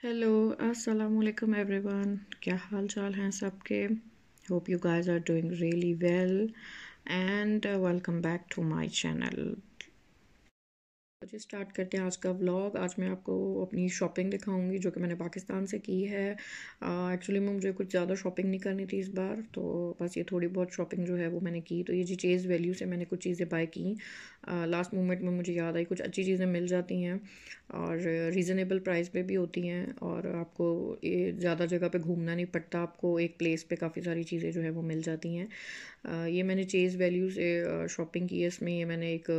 Hello अस्सलाम वालेकुम everyone. क्या हाल चाल हैं सबके? Hope you guys are doing really well and welcome back to my channel. चलिए स्टार्ट करते हैं आज का व्लॉग। आज मैं आपको अपनी शॉपिंग दिखाऊंगी जो कि मैंने पाकिस्तान से की है। एक्चुअली में मुझे कुछ ज़्यादा शॉपिंग नहीं करनी थी इस बार, तो बस ये थोड़ी बहुत शॉपिंग जो है वो मैंने की। तो ये जी चेज़ वैल्यू से मैंने कुछ चीज़ें बाय की। लास्ट मोमेंट में मुझे याद आई कुछ अच्छी चीज़ें मिल जाती हैं और रीज़नेबल प्राइस पे भी होती हैं, और आपको ये ज़्यादा जगह पे घूमना नहीं पड़ता, आपको एक प्लेस पे काफ़ी सारी चीज़ें जो है वो मिल जाती हैं। ये मैंने चेज़ वैल्यू से शॉपिंग की है। इसमें ये मैंने एक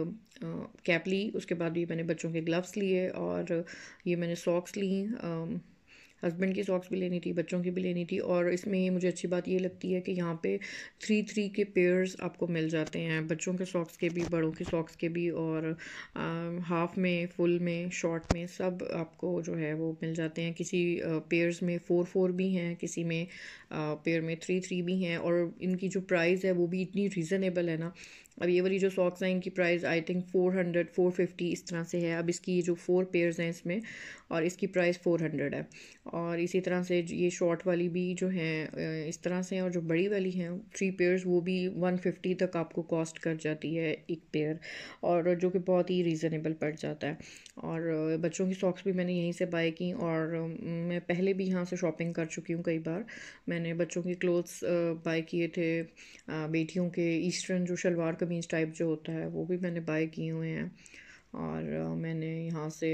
कैप ली, उसके बाद ये मैंने बच्चों के ग्लव्स लिए, और ये मैंने सॉक्स ली। हस्बैंड की सॉक्स भी लेनी थी, बच्चों की भी लेनी थी। और इसमें ये मुझे अच्छी बात ये लगती है कि यहाँ पे 3 के पेयर्स आपको मिल जाते हैं, बच्चों के सॉक्स के भी, बड़ों के सॉक्स के भी, और हाफ में, फुल में, शॉर्ट में, सब आपको जो है वो मिल जाते हैं। किसी पेयर्स में 4 भी हैं, किसी में पेयर में 3 भी हैं, और इनकी जो प्राइस है वो भी इतनी रीज़नेबल है ना। अब ये वाली जो सॉक्स हैं इनकी प्राइस आई थिंक 400 450 इस तरह से है। अब इसकी ये जो 4 पेयर्स हैं इसमें, और इसकी प्राइस 400 है। और इसी तरह से ये शॉर्ट वाली भी जो हैं इस तरह से हैं, और जो बड़ी वाली हैं 3 पेयर्स वो भी 150 तक आपको कॉस्ट कर जाती है एक पेयर, और जो कि बहुत ही रीज़नेबल पड़ जाता है। और बच्चों की सॉक्स भी मैंने यहीं से बाय की, और मैं पहले भी यहाँ से शॉपिंग कर चुकी हूँ कई बार। मैंने बच्चों के क्लोथ्स बाय किए थे, बेटियों के ईस्टर्न जो शलवार कमीज़ टाइप जो होता है वो भी मैंने बाय किए हुए हैं। और मैंने यहाँ से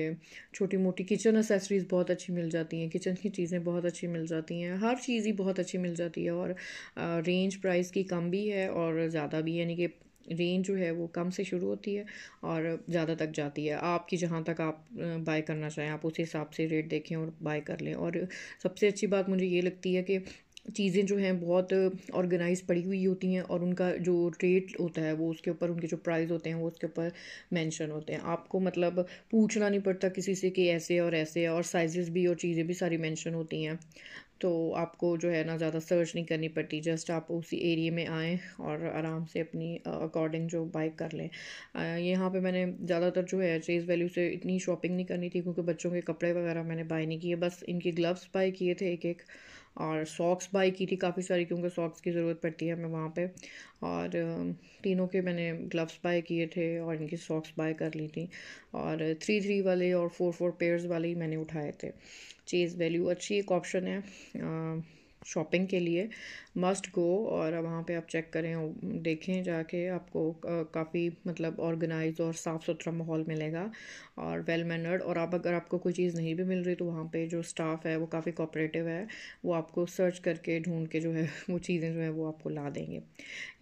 छोटी मोटी किचन एसेसरीज़ बहुत अच्छी मिल जाती हैं, किचन की चीज़ें बहुत अच्छी मिल जाती हैं, हर चीज़ ही बहुत अच्छी मिल जाती है। और रेंज प्राइस की कम भी है और ज़्यादा भी, यानी कि रेंज जो है वो कम से शुरू होती है और ज़्यादा तक जाती है। आपकी जहाँ तक आप बाय करना चाहें आप उस हिसाब से रेट देखें और बाय कर लें। और सबसे अच्छी बात मुझे ये लगती है कि चीज़ें जो हैं बहुत ऑर्गेनाइज पड़ी हुई होती हैं, और उनका जो रेट होता है वो उसके ऊपर, उनके जो प्राइस होते हैं वो उसके ऊपर मेंशन होते हैं। आपको मतलब पूछना नहीं पड़ता किसी से कि ऐसे और ऐसे, और साइजेस भी और चीज़ें भी सारी मेंशन होती हैं। तो आपको जो है ना ज़्यादा सर्च नहीं करनी पड़ती, जस्ट आप उसी एरिया में आएँ और आराम से अपनी अकॉर्डिंग जो बाय कर लें। यहाँ पे मैंने ज़्यादातर जो है चेज़ वैल्यू से इतनी शॉपिंग नहीं करनी थी, क्योंकि बच्चों के कपड़े वगैरह मैंने बाय नहीं किए, बस इनके ग्लव्स बाय किए थे एक एक, और सॉक्स बाय की थी काफ़ी सारी, क्योंकि सॉक्स की ज़रूरत पड़ती है हमें वहाँ पे। और तीनों के मैंने ग्लव्स बाय किए थे और इनकी सॉक्स बाय कर ली थी। और 3 वाले और 4 पेयर्स वाले ही मैंने उठाए थे। चीज़ वैल्यू अच्छी एक ऑप्शन है शॉपिंग के लिए, मस्ट गो। और वहाँ पे आप चेक करें और देखें जाके, आपको काफ़ी मतलब ऑर्गेनाइज और साफ़ सुथरा माहौल मिलेगा और वेल मैनर्ड। और आप अगर आपको कोई चीज़ नहीं भी मिल रही तो वहाँ पे जो स्टाफ है वो काफ़ी कोऑपरेटिव है, वो आपको सर्च करके ढूंढ के जो है वो चीज़ें जो है वो आपको ला देंगे।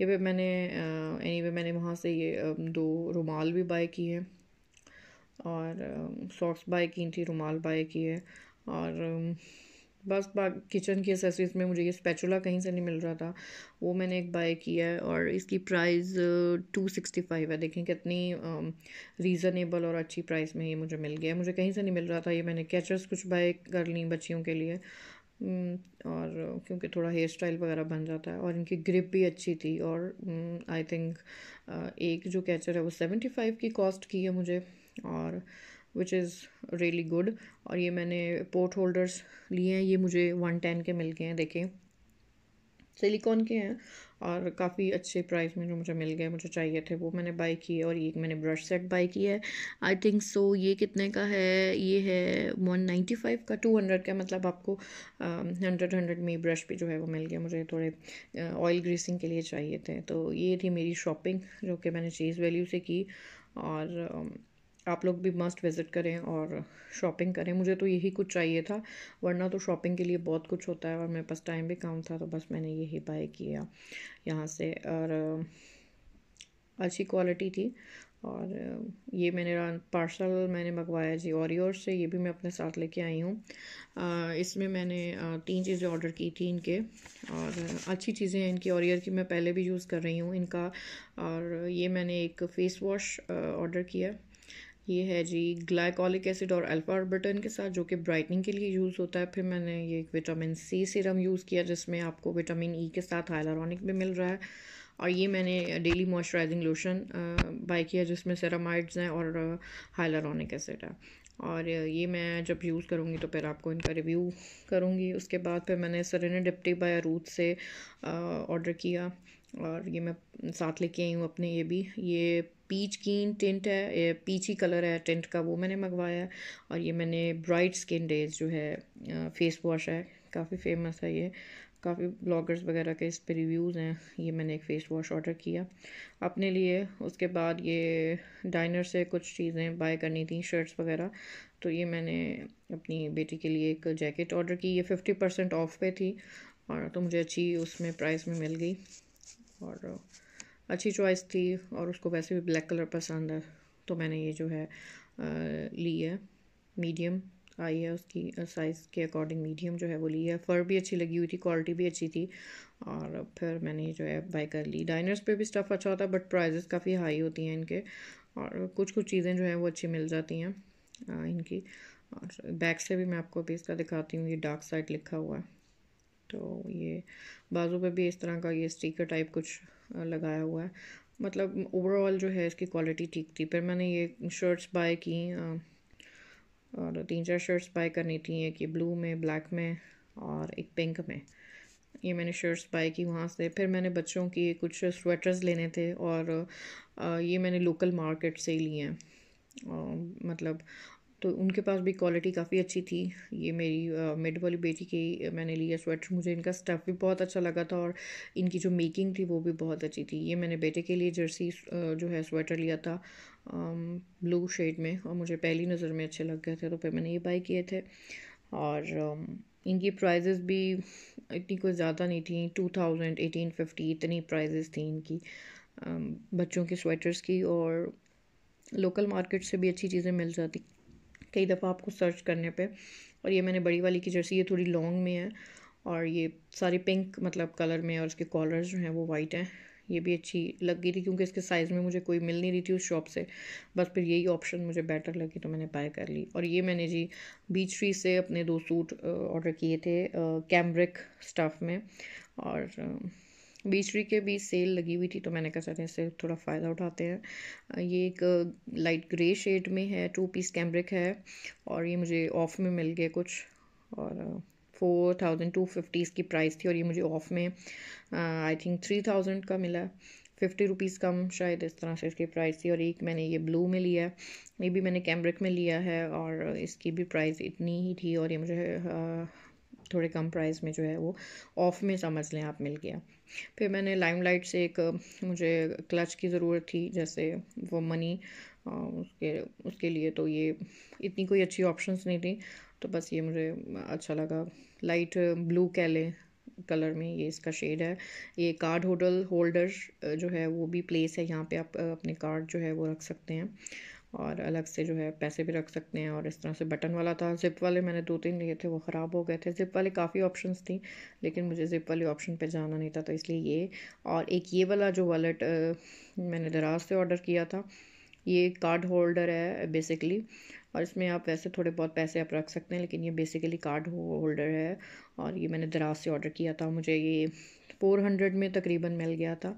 ये पे मैंने एनीवे मैंने वहाँ से ये 2 रुमाल भी बाय किए, और सॉक्स बाय की थी, रुमाल बाय किए। और बस किचन की एसेसरीज में मुझे ये स्पैचुला कहीं से नहीं मिल रहा था, वो मैंने एक बाय किया है, और इसकी प्राइस 265 है। देखें कितनी रीज़नेबल और अच्छी प्राइस में ये मुझे मिल गया है, मुझे कहीं से नहीं मिल रहा था। ये मैंने कैचर्स कुछ बाय कर ली बच्चियों के लिए, और क्योंकि थोड़ा हेयर स्टाइल वगैरह बन जाता है, और इनकी ग्रिप भी अच्छी थी। और आई थिंक एक जो कैचर है वो 75 की कॉस्ट की है मुझे, और विच इज़ रियली गुड। और ये मैंने पोर्ट होल्डर्स लिए हैं, ये मुझे 110 के मिल गए हैं, देखें सिलिकॉन के हैं, और काफ़ी अच्छे प्राइस में जो मुझे मिल गए, मुझे चाहिए थे वो मैंने बाय किए। और ये मैंने ब्रश सेट बाय किया है, आई थिंक सो ये कितने का है, ये है 195 का, 200 का, मतलब आपको 100 में ब्रश भी जो है वो मिल गया। मुझे थोड़े ऑयल ग्रीसिंग के लिए चाहिए थे। तो ये थी मेरी शॉपिंग जो कि मैंने चीज़ वैल्यू से की। और आप लोग भी मस्ट विज़िट करें और शॉपिंग करें। मुझे तो यही कुछ चाहिए था, वरना तो शॉपिंग के लिए बहुत कुछ होता है, और मेरे पास टाइम भी कम था, तो बस मैंने यही बाय किया यहाँ से। और अच्छी क्वालिटी थी। और ये मैंने पार्सल मैंने मंगवाया जी ओरियो से, ये भी मैं अपने साथ लेके आई हूँ। इसमें मैंने 3 चीज़ें ऑर्डर की थी इनके, और अच्छी चीज़ें हैं इनकी। ओरियो की मैं पहले भी यूज़ कर रही हूँ इनका। और ये मैंने एक फ़ेस वॉश ऑर्डर किया, ये है जी ग्लाइकोलिक एसिड और अल्फा ऑर्बिटन के साथ, जो कि ब्राइटनिंग के लिए यूज़ होता है। फिर मैंने ये एक विटामिन सी सीरम यूज़ किया, जिसमें आपको विटामिन ई के साथ हाइलुरोनिक भी मिल रहा है। और ये मैंने डेली मॉइस्चराइजिंग लोशन बाय किया, जिसमें सेरामाइड्स हैं और हाइलुरोनिक एसिड है। और ये मैं जब यूज़ करूँगी तो फिर आपको इनका रिव्यू करूँगी। उसके बाद फिर मैंने सेरेनिडिप्टी बाय रूथ से ऑर्डर किया, और ये मैं साथ लेके आई हूँ अपने। ये पीच कीन टिंट है, ये पीची कलर है टिंट का, वो मैंने मंगवाया है। और ये मैंने ब्राइट स्किन डेज जो है फेस वॉश है, काफ़ी फेमस है ये, काफ़ी ब्लॉगर्स वगैरह के इस पे रिव्यूज़ हैं। ये मैंने एक फ़ेस वॉश ऑर्डर किया अपने लिए। उसके बाद ये डाइनर से कुछ चीज़ें बाय करनी थी, शर्ट्स वगैरह, तो ये मैंने अपनी बेटी के लिए एक जैकेट ऑर्डर की। ये 50% ऑफ पे थी, और तो मुझे अच्छी उसमें प्राइस में मिल गई, और अच्छी चॉइस थी। और उसको वैसे भी ब्लैक कलर पसंद है, तो मैंने ये जो है ली है। मीडियम आई है, उसकी साइज़ के अकॉर्डिंग मीडियम जो है वो ली है। फ़र भी अच्छी लगी हुई थी, क्वालिटी भी अच्छी थी, और फिर मैंने ये जो है बाय कर ली। डाइनर्स पे भी स्टफ़ अच्छा होता है, बट प्राइजेस काफ़ी हाई होती हैं इनके, और कुछ कुछ चीज़ें जो हैं वो अच्छी मिल जाती हैं इनकी। और बैक से भी मैं आपको अभी इसका दिखाती हूँ, ये डार्क साइड लिखा हुआ है। तो ये बाजू पे भी इस तरह का ये स्टिकर टाइप कुछ लगाया हुआ है। मतलब ओवरऑल जो है इसकी क्वालिटी ठीक थी। फिर मैंने ये शर्ट्स बाय की, और 3-4 शर्ट्स बाय करनी थी, एक ये ब्लू में, ब्लैक में, और एक पिंक में। ये मैंने शर्ट्स बाय की वहाँ से। फिर मैंने बच्चों की कुछ स्वेटर्स लेने थे, और ये मैंने लोकल मार्केट से ही लिए हैं। मतलब तो उनके पास भी क्वालिटी काफ़ी अच्छी थी। ये मेरी मिड वाली बेटी की मैंने लिया स्वेटर, मुझे इनका स्टफ़ भी बहुत अच्छा लगा था, और इनकी जो मेकिंग थी वो भी बहुत अच्छी थी। ये मैंने बेटे के लिए जर्सी जो है स्वेटर लिया था ब्लू शेड में, और मुझे पहली नज़र में अच्छे लग गए थे, तो फिर मैंने ये बाय किए थे। और इनकी प्राइजेज़ भी इतनी कोई ज़्यादा नहीं थी, 2000 1850 इतनी प्राइजेज़ थी इनकी बच्चों के स्वेटर्स की। और लोकल मार्केट से भी अच्छी चीज़ें मिल जाती कई दफ़ा आपको सर्च करने पे। और ये मैंने बड़ी वाली की जर्सी, ये थोड़ी लॉन्ग में है, और ये सारी पिंक मतलब कलर में, और इसके कॉलर्स जो हैं वो वाइट हैं। ये भी अच्छी लग गई थी, क्योंकि इसके साइज़ में मुझे कोई मिल नहीं रही थी उस शॉप से, बस फिर यही ऑप्शन मुझे बेटर लगी तो मैंने बाय कर ली। और ये मैंने जी बीच ट्री से अपने 2 सूट ऑर्डर किए थे कैम्ब्रिक स्टफ़ में। और बीच ट्री के भी सेल लगी हुई थी, तो मैंने कहा चलें इससे थोड़ा फ़ायदा उठाते हैं। ये एक लाइट ग्रे शेड में है, 2 पीस कैम्ब्रिक है, और ये मुझे ऑफ़ में मिल गए कुछ, और 4250 इसकी प्राइस थी, और ये मुझे ऑफ़ में आई थिंक 3000 का मिला, 50 रुपीज़ कम शायद, इस तरह से इसकी प्राइस थी। और एक मैंने ये ब्लू में लिया है, ये भी मैंने कैम्ब्रिक में लिया है, और इसकी भी प्राइस इतनी ही थी, और ये मुझे थोड़े कम प्राइस में जो है वो ऑफ़ में समझ लें आप मिल गया। फिर मैंने लाइमलाइट से एक मुझे क्लच की ज़रूरत थी, जैसे वो मनी उसके उसके लिए, तो ये इतनी कोई अच्छी ऑप्शंस नहीं थी, तो बस ये मुझे अच्छा लगा। लाइट ब्लू कैले कलर में ये इसका शेड है। ये कार्ड होल्डर जो है वो भी प्लेस है, यहाँ पे आप अपने कार्ड जो है वो रख सकते हैं, और अलग से जो है पैसे भी रख सकते हैं। और इस तरह से बटन वाला था। ज़िप वाले मैंने 2-3 लिए थे, वो ख़राब हो गए थे। ज़िप वाले काफ़ी ऑप्शंस थी, लेकिन मुझे ज़िप वाले ऑप्शन पे जाना नहीं था, तो इसलिए ये। और एक ये वाला जो वॉलेट मैंने दराज से ऑर्डर किया था, ये कार्ड होल्डर है बेसिकली, और इसमें आप वैसे थोड़े बहुत पैसे आप रख सकते हैं, लेकिन ये बेसिकली कार्ड होल्डर है। और ये मैंने दराज से ऑर्डर किया था, मुझे ये 400 में तकरीबन मिल गया था,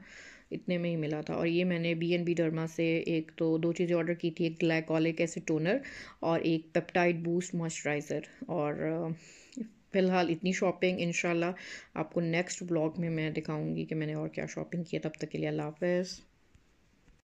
इतने में ही मिला था। और ये मैंने B&B डर्मा से एक तो 2 चीज़ें ऑर्डर की थी, एक ग्लाइकोलिक एसिड टोनर, और एक पेप्टाइड बूस्ट मॉइस्चराइज़र। और फ़िलहाल इतनी शॉपिंग, इंशाल्लाह आपको नेक्स्ट व्लॉग में मैं दिखाऊंगी कि मैंने और क्या शॉपिंग किया। तब तक के लिए अल्लाह हाफ़िज़।